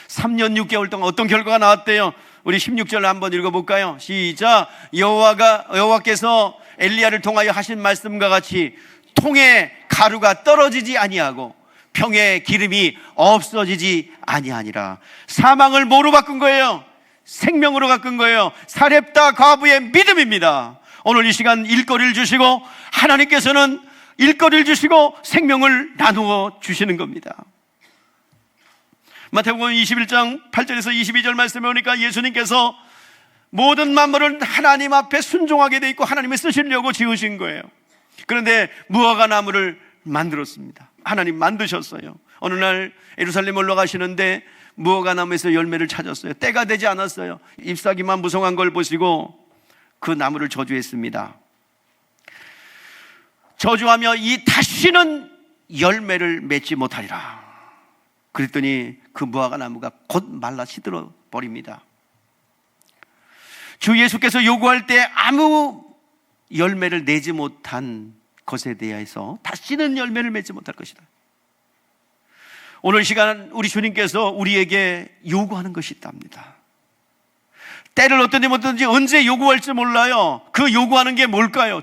3년 6개월 동안 어떤 결과가 나왔대요? 우리 16절 한번 읽어볼까요? 시작. 여호와께서 엘리야를 통하여 하신 말씀과 같이 통에 가루가 떨어지지 아니하고 병의 기름이 없어지지 아니하니라. 사망을 뭐로 바꾼 거예요? 생명으로 바꾼 거예요. 사렙다 과부의 믿음입니다. 오늘 이 시간 일거리를 주시고, 하나님께서는 일거리를 주시고 생명을 나누어 주시는 겁니다. 마태복음 21장 8절에서 22절 말씀에 보니까 예수님께서 모든 만물을 하나님 앞에 순종하게 돼 있고 하나님이 쓰시려고 지으신 거예요. 그런데 무화과 나무를 만들었습니다. 하나님 만드셨어요. 어느 날 예루살렘 올라가시는데 무화과 나무에서 열매를 찾았어요. 때가 되지 않았어요. 잎사귀만 무성한 걸 보시고 그 나무를 저주했습니다. 저주하며 이 다시는 열매를 맺지 못하리라. 그랬더니 그 무화과 나무가 곧 말라 시들어 버립니다. 주 예수께서 요구할 때 아무 열매를 내지 못한 것에 대해서 다시는 열매를 맺지 못할 것이다. 오늘 시간 우리 주님께서 우리에게 요구하는 것이 있답니다. 때를 어떤지 언제 요구할지 몰라요. 그 요구하는 게 뭘까요?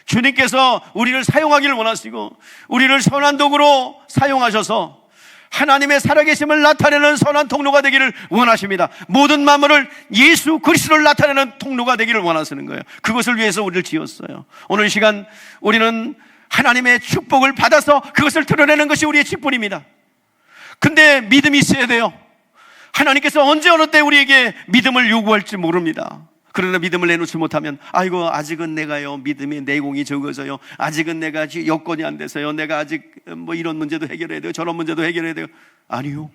주님께서 우리를 사용하기를 원하시고 우리를 선한 도구로 사용하셔서 하나님의 살아계심을 나타내는 선한 통로가 되기를 원하십니다. 모든 만물을 예수 그리스도를 나타내는 통로가 되기를 원하시는 거예요. 그것을 위해서 우리를 지었어요. 오늘 이 시간 우리는 하나님의 축복을 받아서 그것을 드러내는 것이 우리의 직분입니다. 근데 믿음이 있어야 돼요. 하나님께서 언제 어느 때 우리에게 믿음을 요구할지 모릅니다. 그러나 믿음을 내놓지 못하면 아이고 아직은 내가요 믿음의 내공이 적어서요, 아직은 내가 여건이 안 돼서요, 내가 아직 뭐 이런 문제도 해결해야 돼요, 저런 문제도 해결해야 돼요. 아니요,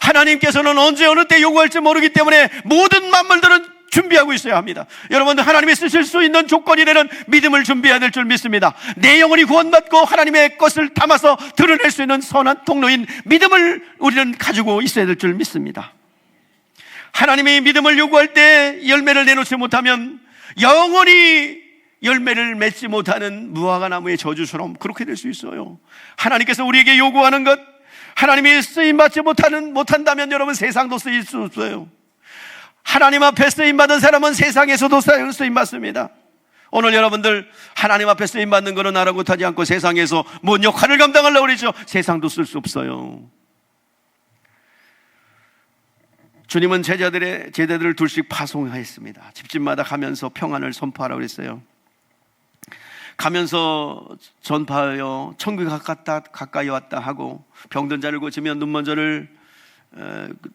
하나님께서는 언제 어느 때 요구할지 모르기 때문에 모든 만물들은 준비하고 있어야 합니다. 여러분들 하나님이 쓰실 수 있는 조건이 되는 믿음을 준비해야 될 줄 믿습니다. 내 영혼이 구원받고 하나님의 것을 담아서 드러낼 수 있는 선한 통로인 믿음을 우리는 가지고 있어야 될 줄 믿습니다. 하나님이 믿음을 요구할 때 열매를 내놓지 못하면 영원히 열매를 맺지 못하는 무화과 나무의 저주처럼 그렇게 될 수 있어요. 하나님께서 우리에게 요구하는 것, 하나님이 쓰임받지 못한다면 여러분 세상도 쓰일 수 없어요. 하나님 앞에 쓰임받은 사람은 세상에서도 쓰임받습니다. 오늘 여러분들 하나님 앞에 쓰임받는 것은 아랑곳하지 않고 세상에서 뭔 역할을 감당하려고 그러죠. 세상도 쓸 수 없어요. 주님은 제자들을 둘씩 파송하였습니다. 집집마다 가면서 평안을 선포하라고 그랬어요. 가면서 전파하여 천국이 가까이 왔다 하고, 병든 자를 고치며 눈먼 자를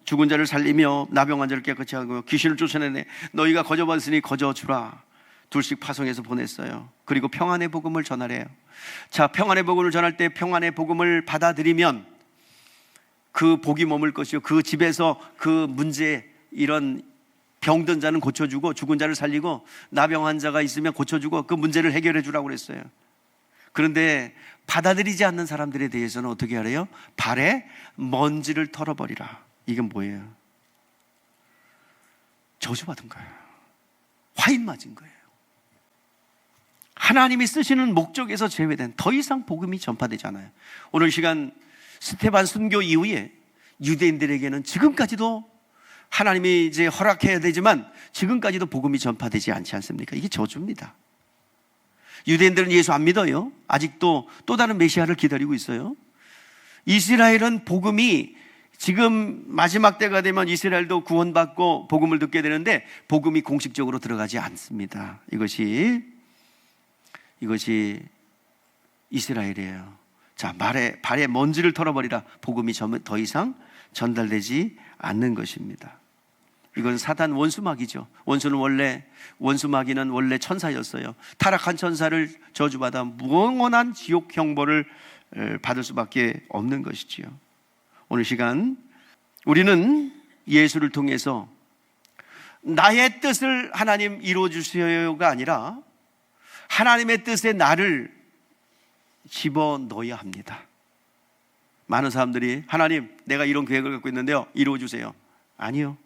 죽은 자를 살리며 나병 환자를 깨끗이 하고 귀신을 쫓아내네 너희가 거저받았으니 거저주라. 둘씩 파송해서 보냈어요. 그리고 평안의 복음을 전하래요. 자, 평안의 복음을 전할 때 평안의 복음을 받아들이면 그 복이 머물 것이요, 그 집에서 그 문제, 이런 병든 자는 고쳐주고 죽은 자를 살리고 나병 환자가 있으면 고쳐주고 그 문제를 해결해 주라고 그랬어요. 그런데 받아들이지 않는 사람들에 대해서는 어떻게 하래요? 발에 먼지를 털어버리라. 이건 뭐예요? 저주받은 거예요. 화인 맞은 거예요. 하나님이 쓰시는 목적에서 제외된 더 이상 복음이 전파되지 않아요. 오늘 시간 스테반 순교 이후에 유대인들에게는 지금까지도 하나님이 이제 허락해야 되지만 지금까지도 복음이 전파되지 않지 않습니까? 이게 저주입니다. 유대인들은 예수 안 믿어요. 아직도 또 다른 메시아를 기다리고 있어요. 이스라엘은 복음이 지금 마지막 때가 되면 이스라엘도 구원받고 복음을 듣게 되는데 복음이 공식적으로 들어가지 않습니다. 이것이 이스라엘이에요. 자, 발에 먼지를 털어버리라. 복음이 더 이상 전달되지 않는 것입니다. 이건 사단 원수마귀죠. 원수마귀는 원래 천사였어요. 타락한 천사를 저주받아 무언한 지옥 형벌을 받을 수밖에 없는 것이지요. 오늘 시간 우리는 예수를 통해서 나의 뜻을 하나님 이루어 주세요가 아니라 하나님의 뜻에 나를 집어넣어야 합니다. 많은 사람들이 하나님 내가 이런 계획을 갖고 있는데요 이루어 주세요. 아니요,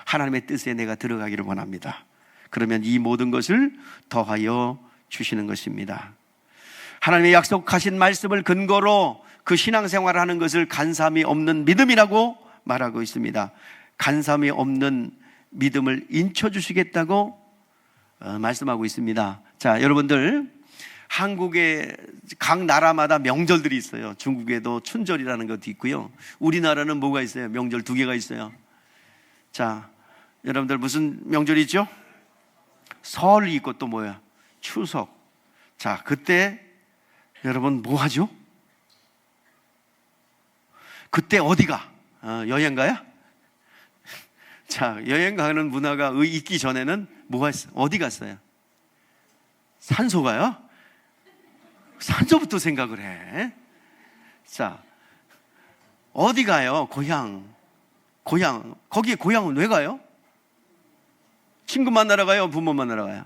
하나님의 뜻에 내가 들어가기를 원합니다. 그러면 이 모든 것을 더하여 주시는 것입니다. 하나님의 약속하신 말씀을 근거로 그 신앙생활을 하는 것을 간삼이 없는 믿음이라고 말하고 있습니다. 간삼이 없는 믿음을 인쳐주시겠다고 말씀하고 있습니다. 자, 여러분들 한국의 각 나라마다 명절들이 있어요. 중국에도 춘절이라는 것도 있고요. 우리나라는 뭐가 있어요? 명절 2개가 있어요. 자, 여러분들 무슨 명절이 있죠? 설이 있고 또 뭐야? 추석. 자, 그때 여러분 뭐 하죠? 그때 어디가? 여행 가요? 자, 여행 가는 문화가 있기 전에는 뭐가 있어요? 어디 갔어요? 산소 가요? 산소부터 생각을 해. 자, 어디 가요? 고향. 거기에 고향은 왜 가요? 친구 만나러 가요? 부모 만나러 가요?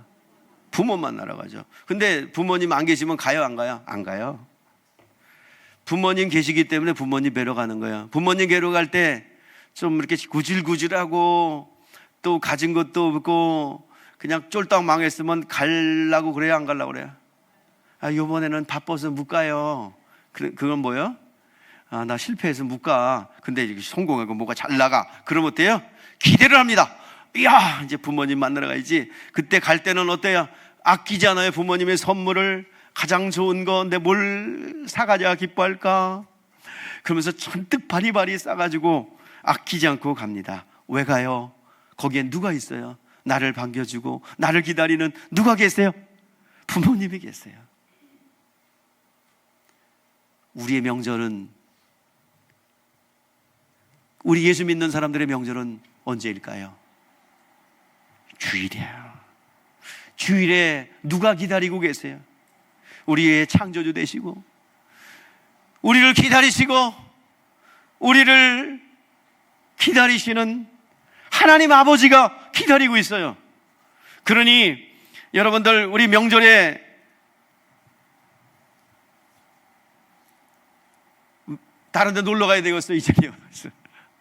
부모 만나러 가죠. 근데 부모님 안 계시면 가요? 안 가요? 안 가요. 부모님 계시기 때문에 부모님 뵈러 가는 거예요. 부모님 뵈러 갈 때 좀 이렇게 구질구질하고 또 가진 것도 없고 그냥 쫄딱 망했으면 가려고 그래요? 안 가려고 그래요? 이번에는 바빠서 못 가요. 그건 뭐예요? 나 실패해서 못 가. 근데 이렇게 성공하고 뭐가 잘 나가. 그러면 어때요? 기대를 합니다. 이야, 이제 부모님 만나러 가야지. 그때 갈 때는 어때요? 아끼잖아요. 부모님의 선물을. 가장 좋은 거, 내 뭘 사가자 기뻐할까? 그러면서 잔뜩 바리바리 싸가지고 아끼지 않고 갑니다. 왜 가요? 거기엔 누가 있어요? 나를 반겨주고 나를 기다리는 누가 계세요? 부모님이 계세요. 우리의 명절은, 우리 예수 믿는 사람들의 명절은 언제일까요? 주일이에요. 주일에 누가 기다리고 계세요? 우리의 창조주 되시고 우리를 기다리시고 우리를 기다리시는 하나님 아버지가 기다리고 있어요. 그러니 여러분들, 우리 명절에 다른 데 놀러 가야 되겠어요? 이 자리에 와서.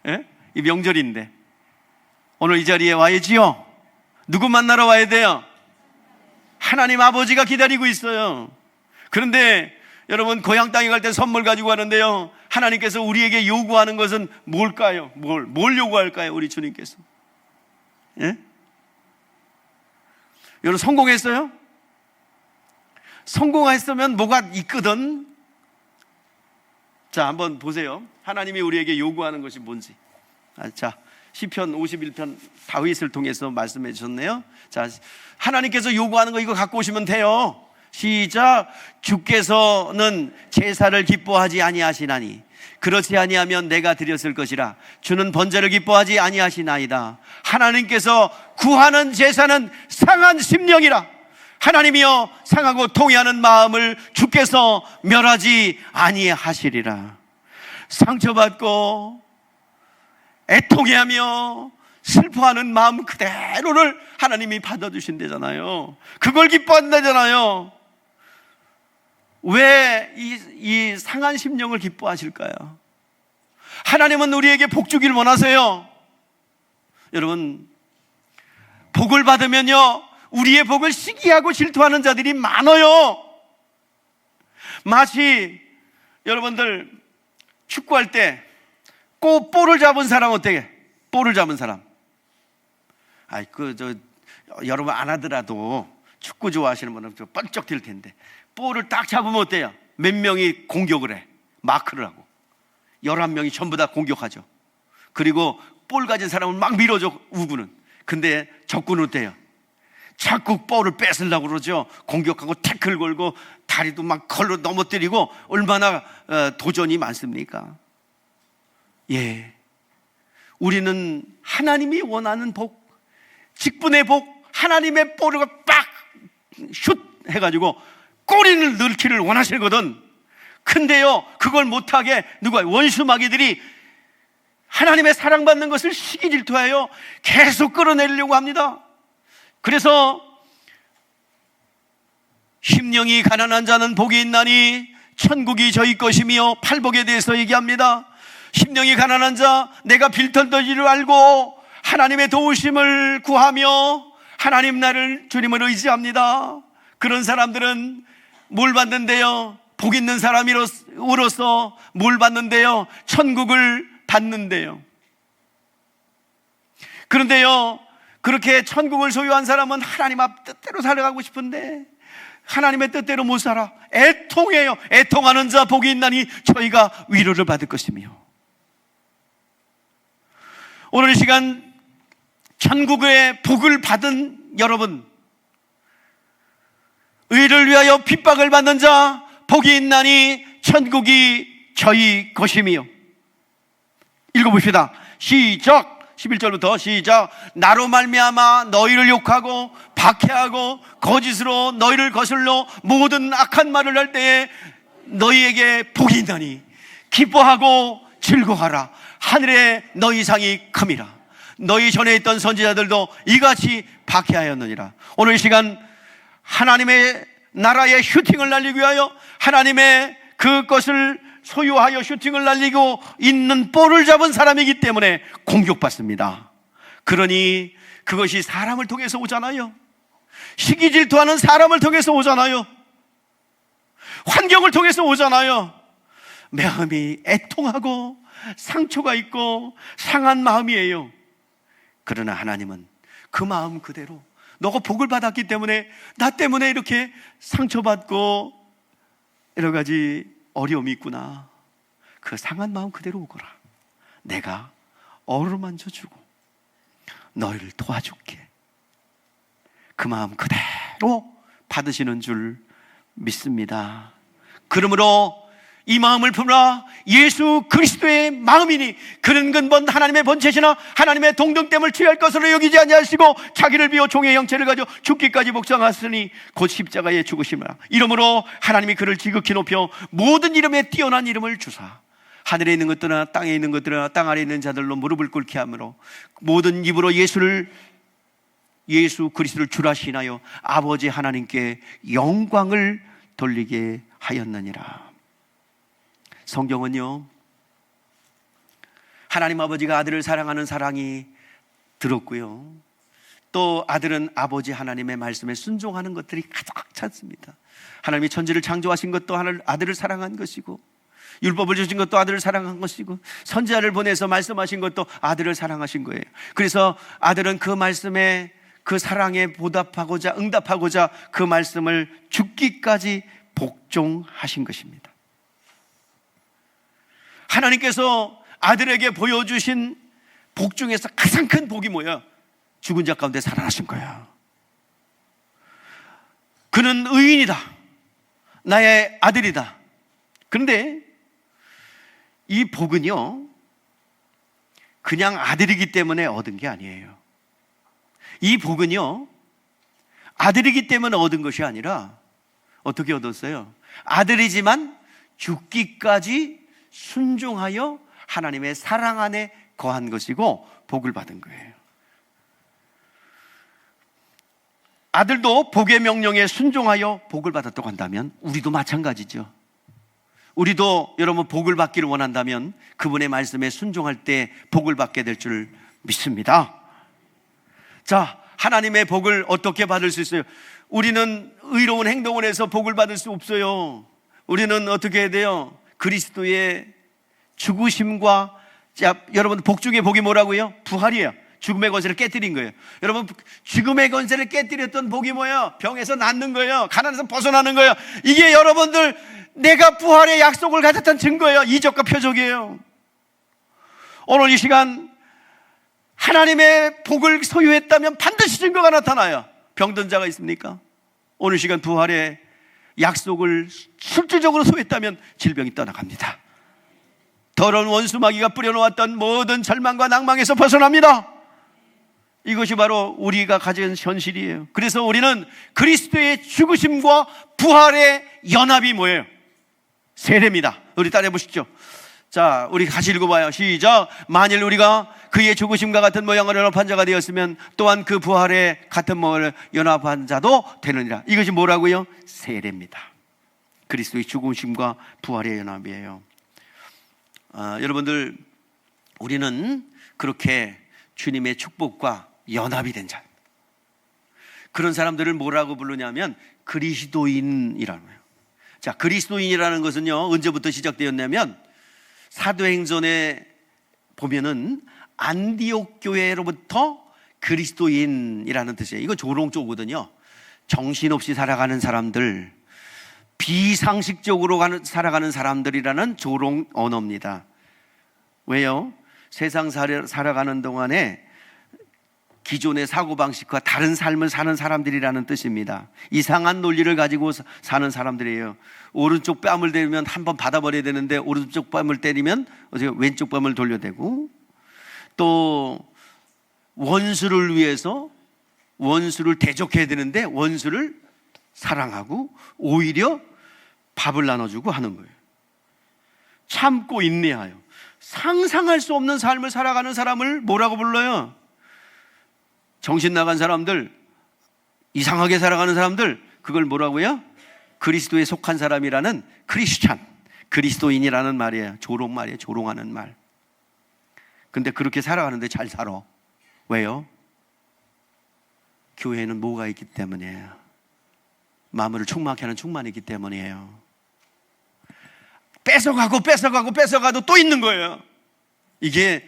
예? 이 명절인데 오늘 이 자리에 와야지요. 누구 만나러 와야 돼요? 하나님 아버지가 기다리고 있어요. 그런데 여러분, 고향 땅에 갈 때 선물 가지고 가는데요, 하나님께서 우리에게 요구하는 것은 뭘까요? 뭘 요구할까요? 우리 주님께서. 예? 여러분, 성공했어요? 성공했으면 뭐가 있거든. 자, 한번 보세요. 하나님이 우리에게 요구하는 것이 뭔지. 자, 시편 51편 다윗을 통해서 말씀해 주셨네요. 자, 하나님께서 요구하는 거 이거 갖고 오시면 돼요. 시작. 주께서는 제사를 기뻐하지 아니하시나니 그렇지 아니하면 내가 드렸을 것이라. 주는 번제를 기뻐하지 아니하시나이다. 하나님께서 구하는 제사는 상한 심령이라. 하나님이여, 상하고 통회하는 마음을 주께서 멸하지 아니하시리라. 상처받고 애통해하며 슬퍼하는 마음 그대로를 하나님이 받아주신다잖아요. 그걸 기뻐한다잖아요. 왜 이 상한 심령을 기뻐하실까요? 하나님은 우리에게 복 주길 원하세요. 여러분, 복을 받으면요, 우리의 복을 시기하고 질투하는 자들이 많아요. 마치 여러분들 축구할 때 꼭 볼을 잡은 사람 어때요? 볼을 잡은 사람. 여러분 안 하더라도 축구 좋아하시는 분은 번쩍 뛸 텐데, 볼을 딱 잡으면 어때요? 몇 명이 공격을 해. 마크를 하고 11명이 전부 다 공격하죠. 그리고 볼 가진 사람은 막 밀어줘, 우구는. 근데 적군은 어때요? 자꾸 볼을 뺏으려고 그러죠. 공격하고 태클 걸고 다리도 막 걸로 넘어뜨리고. 얼마나 도전이 많습니까? 예, 우리는 하나님이 원하는 복, 직분의 복, 하나님의 볼을 빡 슛 해가지고 꼬리를 넣기를 원하시거든. 근데요, 그걸 못하게 누가, 원수 마귀들이 하나님의 사랑받는 것을 시기 질투하여 계속 끌어내리려고 합니다. 그래서 심령이 가난한 자는 복이 있나니 천국이 저희 것이며, 팔복에 대해서 얘기합니다. 심령이 가난한 자, 내가 빌턴더지를 알고 하나님의 도우심을 구하며 하나님 나를 주님을 의지합니다. 그런 사람들은 뭘 받는데요? 복 있는 사람으로서 뭘 받는데요? 천국을 받는데요. 그런데요, 그렇게 천국을 소유한 사람은 하나님 앞 뜻대로 살아가고 싶은데 하나님의 뜻대로 못 살아. 애통해요. 애통하는 자 복이 있나니 저희가 위로를 받을 것이며. 오늘 이 시간 천국의 복을 받은 여러분, 의를 위하여 핍박을 받는 자 복이 있나니 천국이 저희 것이며. 읽어봅시다. 시작. 11절부터 시작. 나로 말미암아 너희를 욕하고 박해하고 거짓으로 너희를 거슬러 모든 악한 말을 할 때에 너희에게 복이 있나니 기뻐하고 즐거워하라. 하늘에 너희 상이 큼이라. 너희 전에 있던 선지자들도 이같이 박해하였느니라. 오늘 이 시간 하나님의 나라의 슈팅을 날리기 위하여 하나님의 그것을 소유하여 슈팅을 날리고 있는 볼을 잡은 사람이기 때문에 공격받습니다. 그러니 그것이 사람을 통해서 오잖아요. 시기 질투하는 사람을 통해서 오잖아요. 환경을 통해서 오잖아요. 마음이 애통하고 상처가 있고 상한 마음이에요. 그러나 하나님은 그 마음 그대로, 너가 복을 받았기 때문에 나 때문에 이렇게 상처받고 여러 가지 어려움이 있구나. 그 상한 마음 그대로 오거라. 내가 어루만져주고 너희를 도와줄게. 그 마음 그대로 받으시는 줄 믿습니다. 그러므로 이 마음을 품으라. 예수 그리스도의 마음이니 그는 근본 하나님의 본체시나 하나님의 동등됨을 취할 것으로 여기지 아니하시고 자기를 비워 종의 형체를 가져 죽기까지 복종하시니 곧 십자가에 죽으심이라. 이러므로 하나님이 그를 지극히 높여 모든 이름에 뛰어난 이름을 주사 하늘에 있는 것들이나 땅에 있는 것들이나 땅 아래에 있는 자들로 무릎을 꿇게 하므로 모든 입으로 예수 그리스도를 주라 시인하여 아버지 하나님께 영광을 돌리게 하였느니라. 성경은요, 하나님 아버지가 아들을 사랑하는 사랑이 들었고요, 또 아들은 아버지 하나님의 말씀에 순종하는 것들이 가득 찼습니다. 하나님이 천지를 창조하신 것도 아들을 사랑한 것이고, 율법을 주신 것도 아들을 사랑한 것이고, 선지자를 보내서 말씀하신 것도 아들을 사랑하신 거예요. 그래서 아들은 그 말씀에, 그 사랑에 보답하고자, 응답하고자 그 말씀을 죽기까지 복종하신 것입니다. 하나님께서 아들에게 보여주신 복 중에서 가장 큰 복이 뭐야? 죽은 자 가운데 살아나신 거야. 그는 의인이다. 나의 아들이다. 그런데 이 복은요, 그냥 아들이기 때문에 얻은 게 아니에요. 이 복은요, 아들이기 때문에 얻은 것이 아니라 어떻게 얻었어요? 아들이지만 죽기까지 순종하여 하나님의 사랑 안에 거한 것이고 복을 받은 거예요. 아들도 복의 명령에 순종하여 복을 받았다고 한다면 우리도 마찬가지죠. 우리도 여러분 복을 받기를 원한다면 그분의 말씀에 순종할 때 복을 받게 될 줄 믿습니다. 자, 하나님의 복을 어떻게 받을 수 있어요? 우리는 의로운 행동을 해서 복을 받을 수 없어요. 우리는 어떻게 해야 돼요? 그리스도의 죽으심과, 자, 여러분 복 중에 복이 뭐라고요? 부활이에요. 죽음의 권세를 깨뜨린 거예요. 여러분, 죽음의 권세를 깨뜨렸던 복이 뭐예요? 병에서 낫는 거예요. 가난에서 벗어나는 거예요. 이게 여러분들 내가 부활의 약속을 가졌다는 증거예요. 이적과 표적이에요. 오늘 이 시간 하나님의 복을 소유했다면 반드시 증거가 나타나요. 병든 자가 있습니까? 오늘 시간 부활의 약속을 실질적으로 소유했다면 질병이 떠나갑니다. 더러운 원수 마귀가 뿌려놓았던 모든 절망과 낭망에서 벗어납니다. 이것이 바로 우리가 가진 현실이에요. 그래서 우리는 그리스도의 죽으심과 부활의 연합이 뭐예요? 세례입니다. 우리 따라해 보시죠. 자, 우리 같이 읽어봐요. 시작. 만일 우리가 그의 죽으심과 같은 모양을 연합한 자가 되었으면 또한 그 부활에 같은 모양을 연합한 자도 되느니라. 이것이 뭐라고요? 세례입니다. 그리스도의 죽으심과 부활의 연합이에요. 여러분들, 우리는 그렇게 주님의 축복과 연합이 된 자, 그런 사람들을 뭐라고 부르냐면 그리스도인이라는 거예요. 자, 그리스도인이라는 것은요, 언제부터 시작되었냐면 사도행전에 보면은 안디옥 교회로부터 그리스도인이라는 뜻이에요. 이거 조롱조거든요. 정신없이 살아가는 사람들, 비상식적으로 살아가는 사람들이라는 조롱 언어입니다. 왜요? 세상 살아가는 동안에 기존의 사고방식과 다른 삶을 사는 사람들이라는 뜻입니다. 이상한 논리를 가지고 사는 사람들이에요. 오른쪽 뺨을 때리면 한번 받아버려야 되는데 오른쪽 뺨을 때리면 왼쪽 뺨을 돌려대고, 또 원수를 위해서 원수를 대적해야 되는데 원수를 사랑하고 오히려 밥을 나눠주고 하는 거예요. 참고 인내하여. 상상할 수 없는 삶을 살아가는 사람을 뭐라고 불러요? 정신 나간 사람들, 이상하게 살아가는 사람들, 그걸 뭐라고요? 그리스도에 속한 사람이라는 크리스찬, 그리스도인이라는 말이에요. 조롱 말이에요. 조롱하는 말. 근데 그렇게 살아가는데 잘 살아. 왜요? 교회에는 뭐가 있기 때문이에요. 마음을 충만케 하는 충만이 있기 때문이에요. 뺏어가도 또 있는 거예요. 이게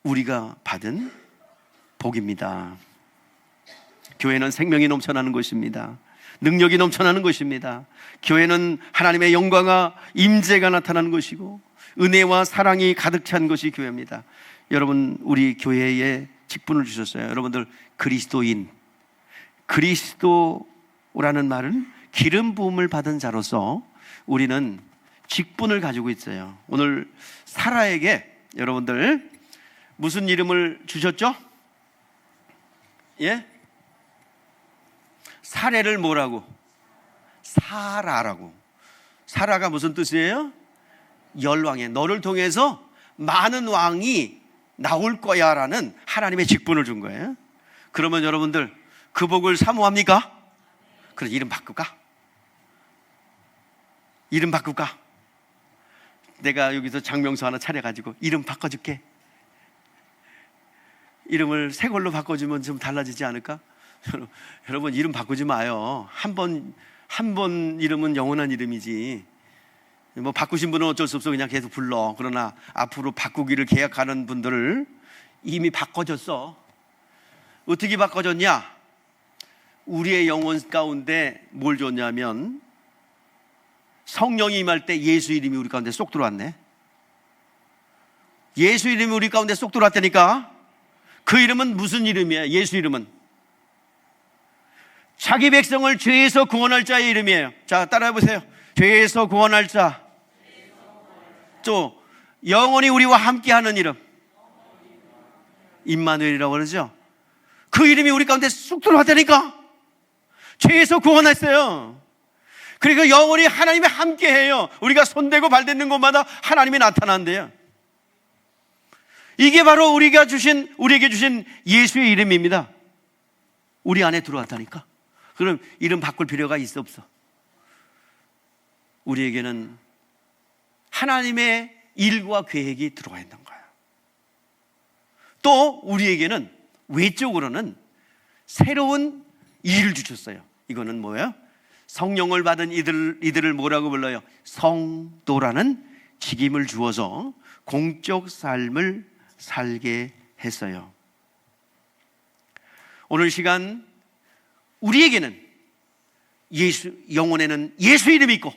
우리가 받은 복입니다. 교회는 생명이 넘쳐나는 것입니다. 능력이 넘쳐나는 것입니다. 교회는 하나님의 영광과 임재가 나타나는 것이고 은혜와 사랑이 가득 찬 것이 교회입니다. 여러분, 우리 교회에 직분을 주셨어요. 여러분들 그리스도인, 그리스도라는 말은 기름 부음을 받은 자로서 우리는 직분을 가지고 있어요. 오늘 사라에게 여러분들 무슨 이름을 주셨죠? 예? 사례를 뭐라고? 사라라고. 사라가 무슨 뜻이에요? 열왕이에요. 너를 통해서 많은 왕이 나올 거야 라는 하나님의 직분을 준 거예요. 그러면 여러분들 그 복을 사모합니까? 그래, 이름 바꿀까? 이름 바꿀까? 내가 여기서 장명서 하나 차려가지고 이름 바꿔줄게. 이름을 새 걸로 바꿔주면 좀 달라지지 않을까? 여러분, 이름 바꾸지 마요. 한 번 이름은 영원한 이름이지. 뭐 바꾸신 분은 어쩔 수 없어, 그냥 계속 불러. 그러나 앞으로 바꾸기를 계약하는 분들을 이미 바꿔줬어. 어떻게 바꿔줬냐? 우리의 영혼 가운데 뭘 줬냐면 성령이 임할 때 예수 이름이 우리 가운데 쏙 들어왔네. 예수 이름이 우리 가운데 쏙 들어왔다니까. 그 이름은 무슨 이름이에요? 예수 이름은 자기 백성을 죄에서 구원할 자의 이름이에요. 자, 따라해보세요. 죄에서 구원할 자. 또 영원히 우리와 함께하는 이름, 임마누엘이라고 그러죠. 그 이름이 우리 가운데 쑥 들어왔다니까. 죄에서 구원했어요. 그리고 영원히 하나님이 함께해요. 우리가 손대고 발대는 곳마다 하나님이 나타난대요. 이게 바로 우리에게 주신 예수의 이름입니다. 우리 안에 들어왔다니까. 그럼 이름 바꿀 필요가 있어 없어? 우리에게는 하나님의 일과 계획이 들어와 있는 거예요. 또 우리에게는 외적으로는 새로운 일을 주셨어요. 이거는 뭐예요? 성령을 받은 이들을 뭐라고 불러요? 성도라는 직임을 주어서 공적 삶을 살게 했어요. 오늘 시간 우리에게는 영혼에는 예수 이름이 있고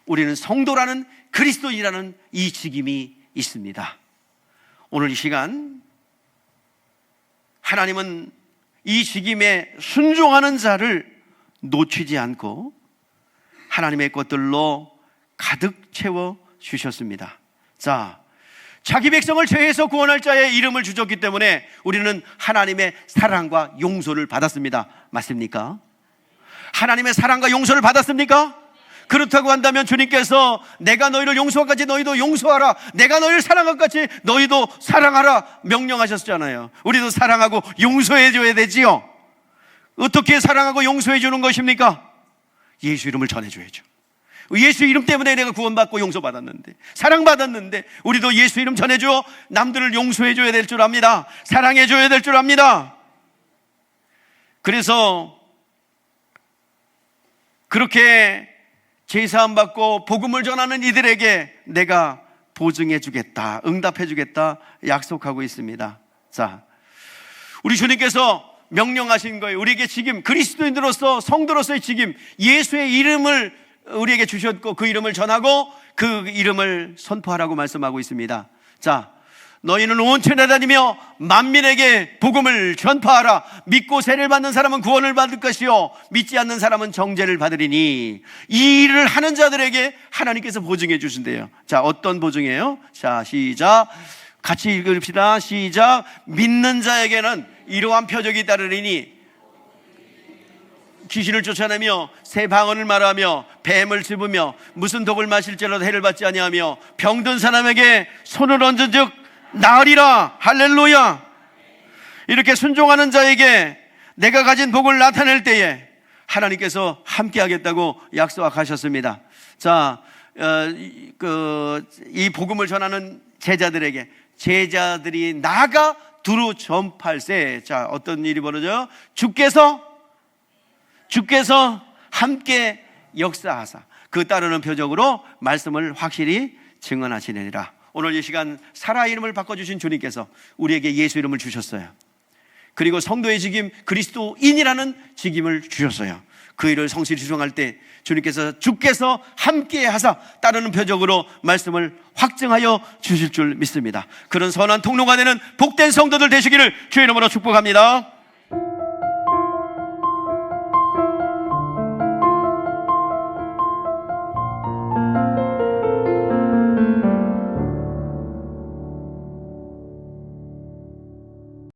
우리는 성도라는 그리스도인이라는 이 직임이 있습니다. 오늘 이 시간 하나님은 이 직임에 순종하는 자를 놓치지 않고 하나님의 것들로 가득 채워 주셨습니다. 자, 자기 백성을 죄에서 구원할 자의 이름을 주셨기 때문에 우리는 하나님의 사랑과 용서를 받았습니다. 맞습니까? 하나님의 사랑과 용서를 받았습니까? 그렇다고 한다면 주님께서 내가 너희를 용서한 같이 너희도 용서하라, 내가 너희를 사랑한 같이 너희도 사랑하라 명령하셨잖아요. 우리도 사랑하고 용서해 줘야 되지요. 어떻게 사랑하고 용서해 주는 것입니까? 예수 이름을 전해줘야죠. 예수 이름 때문에 내가 구원받고 용서받았는데, 사랑받았는데 우리도 예수 이름 전해줘 남들을 용서해 줘야 될 줄 압니다. 사랑해 줘야 될 줄 압니다. 그래서 그렇게 제사함 받고 복음을 전하는 이들에게 내가 보증해 주겠다, 응답해 주겠다 약속하고 있습니다. 자, 우리 주님께서 명령하신 거예요. 우리에게 직임, 그리스도인으로서 성도로서의 직임, 예수의 이름을 우리에게 주셨고 그 이름을 전하고 그 이름을 선포하라고 말씀하고 있습니다. 자, 너희는 온 천하에 다니며 만민에게 복음을 전파하라. 믿고 세례를 받는 사람은 구원을 받을 것이요 믿지 않는 사람은 정죄를 받으리니, 이 일을 하는 자들에게 하나님께서 보증해 주신대요. 자, 어떤 보증이에요? 자, 시작. 같이 읽읍시다. 시작. 믿는 자에게는 이러한 표적이 따르리니 귀신을 쫓아내며 새 방언을 말하며 뱀을 씹으며 무슨 독을 마실지라도 해를 받지 아니하며 병든 사람에게 손을 얹은즉 나으리라. 할렐루야. 이렇게 순종하는 자에게 내가 가진 복을 나타낼 때에 하나님께서 함께 하겠다고 약속하셨습니다. 자, 이 복음을 전하는 제자들에게, 제자들이 나가 두루 전팔세. 자, 어떤 일이 벌어져요? 주께서 함께 역사하사 그 따르는 표적으로 말씀을 확실히 증언하시느니라. 오늘 이 시간 사라 이름을 바꿔주신 주님께서 우리에게 예수 이름을 주셨어요. 그리고 성도의 직임, 그리스도인이라는 직임을 주셨어요. 그 일을 성실히 수행할 때 주께서 함께 하사 따르는 표적으로 말씀을 확증하여 주실 줄 믿습니다. 그런 선한 통로가 되는 복된 성도들 되시기를 주의 이름으로 축복합니다.